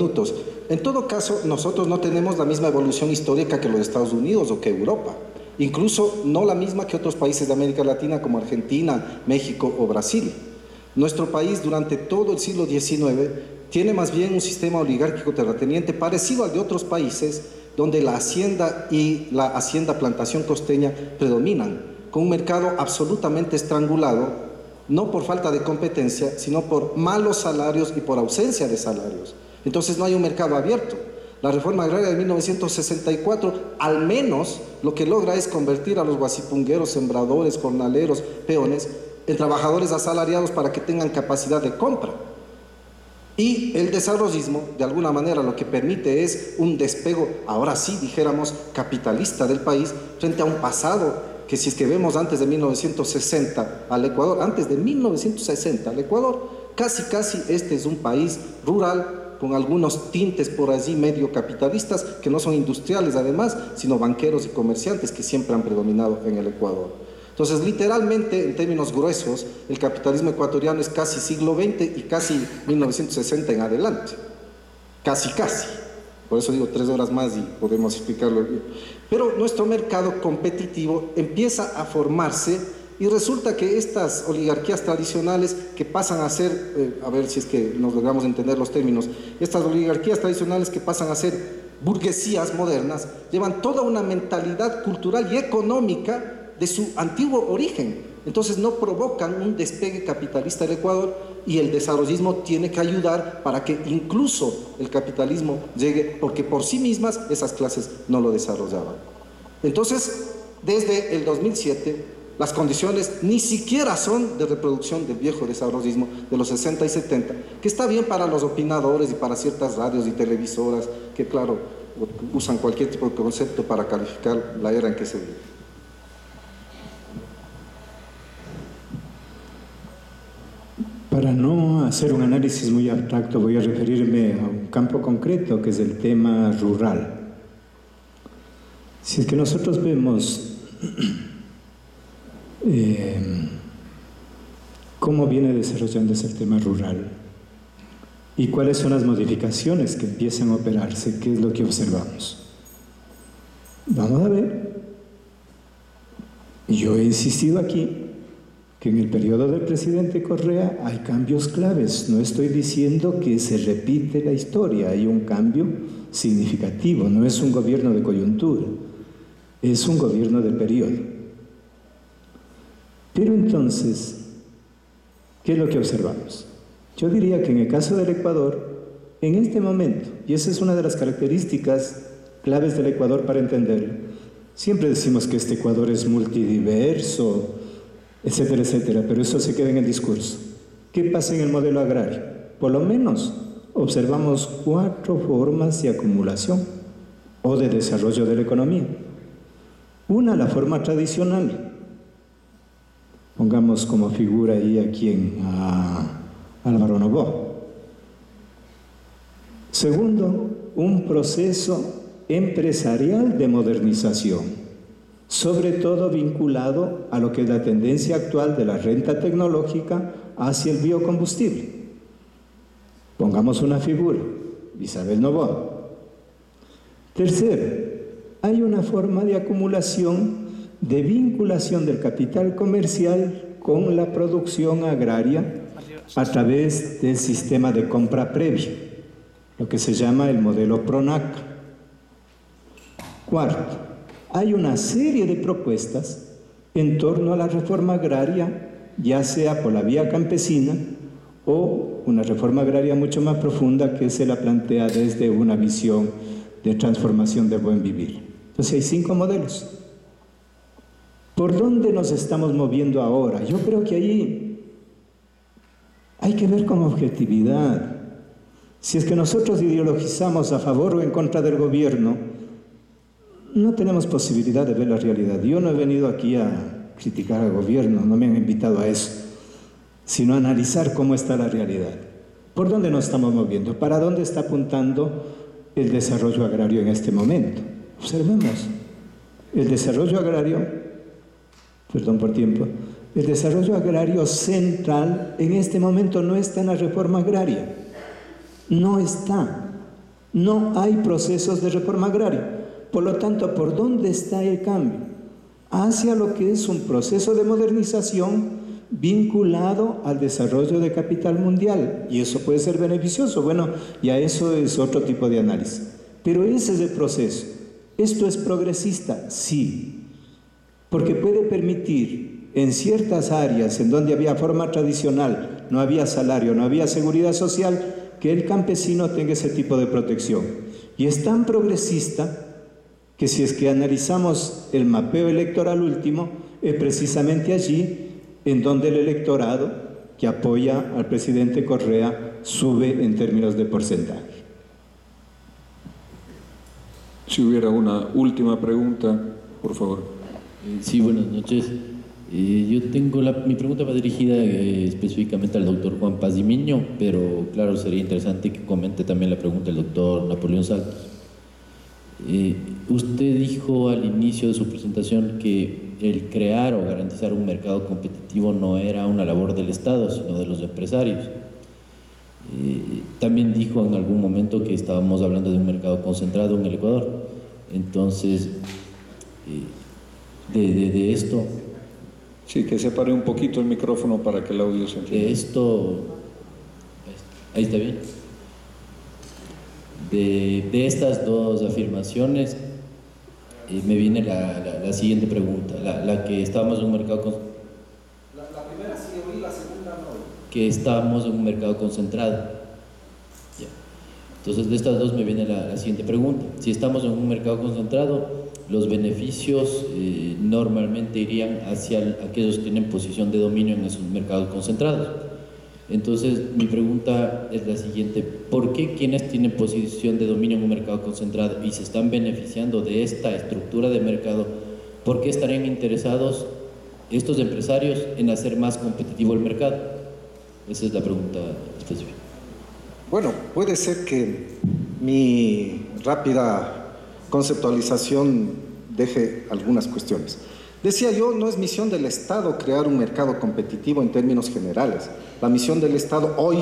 minutos. En todo caso, nosotros no tenemos la misma evolución histórica que los Estados Unidos o que Europa, incluso no la misma que otros países de América Latina como Argentina, México o Brasil. Nuestro país durante todo el siglo XIX tiene más bien un sistema oligárquico terrateniente parecido al de otros países, donde la hacienda y la hacienda plantación costeña predominan, con un mercado absolutamente estrangulado, no por falta de competencia, sino por malos salarios y por ausencia de salarios. Entonces no hay un mercado abierto. La reforma agraria de 1964 al menos lo que logra es convertir a los guasipungueros, sembradores, jornaleros, peones en trabajadores asalariados para que tengan capacidad de compra. Y el desarrollismo, de alguna manera, lo que permite es un despego, ahora sí dijéramos, capitalista del país frente a un pasado que, si es que vemos antes de 1960 al Ecuador, antes de 1960 al Ecuador, casi este es un país rural con algunos tintes por allí medio capitalistas, que no son industriales además, sino banqueros y comerciantes que siempre han predominado en el Ecuador. Entonces, literalmente, en términos gruesos, el capitalismo ecuatoriano es casi siglo XX y casi 1960 en adelante. Casi. Por eso digo 3 horas más y podemos explicarlo bien. Pero nuestro mercado competitivo empieza a formarse y resulta que estas oligarquías tradicionales que pasan a ser, a ver si es que nos logramos entender los términos, estas oligarquías tradicionales que pasan a ser burguesías modernas, llevan toda una mentalidad cultural y económica de su antiguo origen. Entonces no provocan un despegue capitalista del Ecuador y el desarrollismo tiene que ayudar para que incluso el capitalismo llegue, porque por sí mismas esas clases no lo desarrollaban. Entonces, desde el 2007, las condiciones ni siquiera son de reproducción del viejo desarrollismo de los 60 y 70, que está bien para los opinadores y para ciertas radios y televisoras que, claro, usan cualquier tipo de concepto para calificar la era en que se vive. Para no hacer un análisis muy abstracto, voy a referirme a un campo concreto, que es el tema rural. Si es que nosotros vemos cómo viene desarrollándose el tema rural y cuáles son las modificaciones que empiezan a operarse, qué es lo que observamos. Vamos a ver. Yo he insistido aquí que en el periodo del presidente Correa hay cambios claves. No estoy diciendo que se repite la historia, hay un cambio significativo. No es un gobierno de coyuntura, es un gobierno de periodo. Pero entonces, ¿qué es lo que observamos? Yo diría que en el caso del Ecuador, en este momento, y esa es una de las características claves del Ecuador para entenderlo, siempre decimos que este Ecuador es multidiverso, etcétera, etcétera, pero eso se queda en el discurso. ¿Qué pasa en el modelo agrario? Por lo menos observamos 4 formas de acumulación o de desarrollo de la economía. Una, la forma tradicional. Pongamos como figura ahí a Álvaro Noboa. Segundo, un proceso empresarial de modernización, sobre todo vinculado a lo que es la tendencia actual de la renta tecnológica hacia el biocombustible. Pongamos una figura, Isabel Noboa. Tercero, hay una forma de acumulación, de vinculación del capital comercial con la producción agraria a través del sistema de compra previa, lo que se llama el modelo PRONAC. Cuarto, hay una serie de propuestas en torno a la reforma agraria, ya sea por la vía campesina o una reforma agraria mucho más profunda que se la plantea desde una visión de transformación de buen vivir. Entonces hay 5 modelos. ¿Por dónde nos estamos moviendo ahora? Yo creo que ahí hay que ver con objetividad. Si es que nosotros ideologizamos a favor o en contra del gobierno, no tenemos posibilidad de ver la realidad. Yo no he venido aquí a criticar al gobierno, no me han invitado a eso, sino a analizar cómo está la realidad. ¿Por dónde nos estamos moviendo? ¿Para dónde está apuntando el desarrollo agrario en este momento? Observemos. El desarrollo agrario, perdón por tiempo, el desarrollo agrario central en este momento no está en la reforma agraria. No está. No hay procesos de reforma agraria. Por lo tanto, ¿por dónde está el cambio? Hacia lo que es un proceso de modernización vinculado al desarrollo de capital mundial, y eso puede ser beneficioso. Bueno, ya eso es otro tipo de análisis. Pero ese es el proceso. ¿Esto es progresista? Sí, porque puede permitir en ciertas áreas en donde había forma tradicional, no había salario, no había seguridad social, que el campesino tenga ese tipo de protección. Y es tan progresista que si es que analizamos el mapeo electoral último, es precisamente allí en donde el electorado que apoya al presidente Correa sube en términos de porcentaje. Si hubiera una última pregunta, por favor. Sí, buenas noches. Mi pregunta va dirigida específicamente al doctor Juan Pazimiño, pero claro, sería interesante que comente también la pregunta del doctor Napoleón Saltos. Usted dijo al inicio de su presentación que el crear o garantizar un mercado competitivo no era una labor del Estado, sino de los empresarios. También dijo en algún momento que estábamos hablando de un mercado concentrado en el Ecuador. Entonces, de esto... Sí, que separe un poquito el micrófono para que el audio se entienda. De esto... Ahí está bien. De estas dos afirmaciones, me viene la siguiente pregunta, la que estábamos en un mercado... La primera sí oí, la segunda no. Que estábamos en un mercado concentrado. Ya. Entonces, de estas dos me viene la siguiente pregunta. Si estamos en un mercado concentrado, los beneficios normalmente irían hacia aquellos que tienen posición de dominio en esos mercados concentrados. Entonces, mi pregunta es la siguiente: ¿por qué quienes tienen posición de dominio en un mercado concentrado y se están beneficiando de esta estructura de mercado, por qué estarían interesados estos empresarios en hacer más competitivo el mercado? Esa es la pregunta específica. Bueno, puede ser que mi rápida conceptualización deje algunas cuestiones. Decía yo, no es misión del Estado crear un mercado competitivo en términos generales. La misión del Estado hoy,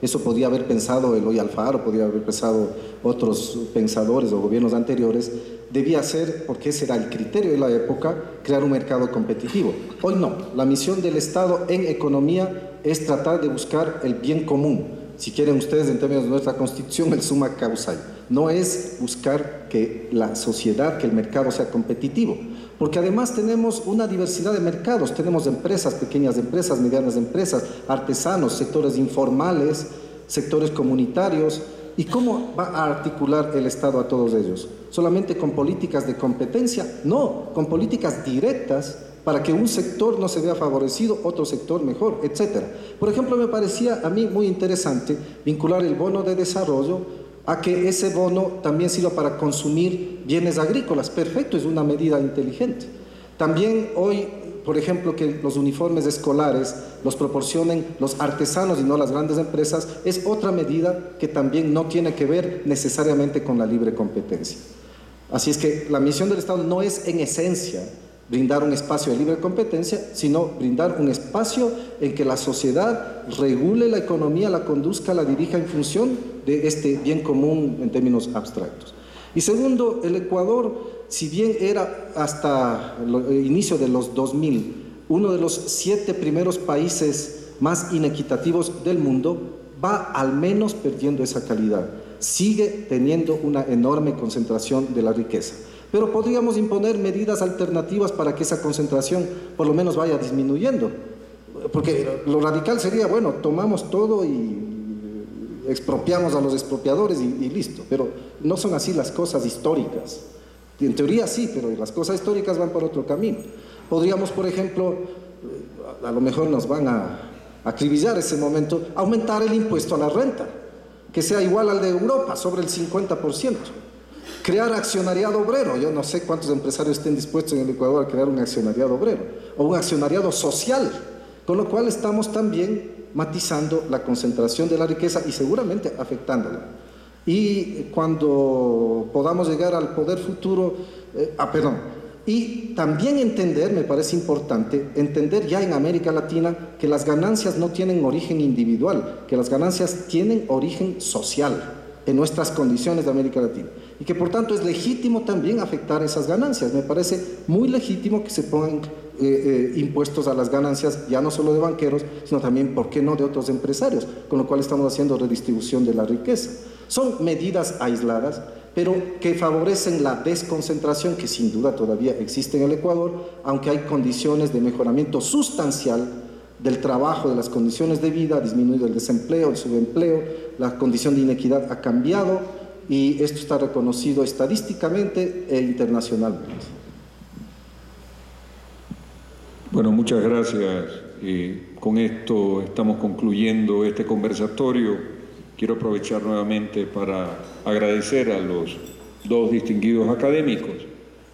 eso podría haber pensado Eloy Alfaro, podría haber pensado otros pensadores o gobiernos anteriores, debía ser, porque ese era el criterio de la época, crear un mercado competitivo. Hoy no, la misión del Estado en economía es tratar de buscar el bien común. Si quieren ustedes, en términos de nuestra Constitución, el summa causa. No es buscar que la sociedad, que el mercado sea competitivo, porque además tenemos una diversidad de mercados, tenemos empresas, pequeñas empresas, medianas empresas, artesanos, sectores informales, sectores comunitarios. ¿Y cómo va a articular el Estado a todos ellos? ¿Solamente con políticas de competencia? No, con políticas directas para que un sector no se vea favorecido, otro sector mejor, etc. Por ejemplo, me parecía a mí muy interesante vincular el bono de desarrollo a que ese bono también sirva para consumir bienes agrícolas. Perfecto, es una medida inteligente. También hoy, por ejemplo, que los uniformes escolares los proporcionen los artesanos y no las grandes empresas, es otra medida que también no tiene que ver necesariamente con la libre competencia. Así es que la misión del Estado no es en esencia brindar un espacio de libre competencia, sino brindar un espacio en que la sociedad regule la economía, la conduzca, la dirija en función de este bien común en términos abstractos. Y segundo, el Ecuador, si bien era hasta el inicio de los 2000 uno de los 7 primeros países más inequitativos del mundo, va al menos perdiendo esa calidad. Sigue teniendo una enorme concentración de la riqueza. Pero podríamos imponer medidas alternativas para que esa concentración por lo menos vaya disminuyendo. Porque lo radical sería, bueno, tomamos todo y expropiamos a los expropiadores y listo. Pero no son así las cosas históricas. En teoría sí, pero las cosas históricas van por otro camino. Podríamos, por ejemplo, a lo mejor nos van a acribillar ese momento, aumentar el impuesto a la renta, que sea igual al de Europa, sobre el 50%. Crear accionariado obrero. Yo no sé cuántos empresarios estén dispuestos en el Ecuador a crear un accionariado obrero o un accionariado social, con lo cual estamos también matizando la concentración de la riqueza y seguramente afectándola. Y cuando podamos llegar al poder futuro, y también entender, me parece importante, entender ya en América Latina que las ganancias no tienen origen individual, que las ganancias tienen origen social. en nuestras condiciones de América Latina, y que por tanto es legítimo también afectar esas ganancias. Me parece muy legítimo que se pongan impuestos a las ganancias, ya no solo de banqueros, sino también, ¿por qué no?, de otros empresarios, con lo cual estamos haciendo redistribución de la riqueza. Son medidas aisladas, pero que favorecen la desconcentración que sin duda todavía existe en el Ecuador, aunque hay condiciones de mejoramiento sustancial del trabajo, de las condiciones de vida, ha disminuido el desempleo, el subempleo, la condición de inequidad ha cambiado, y esto está reconocido estadísticamente e internacionalmente. Bueno, muchas gracias. Con esto estamos concluyendo este conversatorio. Quiero aprovechar nuevamente para agradecer a los dos distinguidos académicos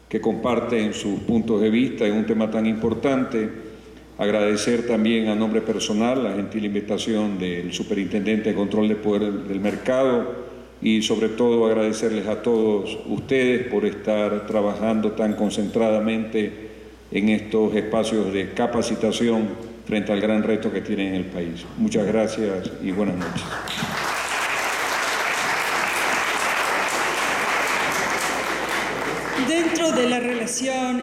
que comparten sus puntos de vista en un tema tan importante. Agradecer también a nombre personal la gentil invitación del Superintendente de Control de Poder del Mercado, y sobre todo agradecerles a todos ustedes por estar trabajando tan concentradamente en estos espacios de capacitación frente al gran reto que tienen en el país. Muchas gracias y buenas noches. Dentro de la relación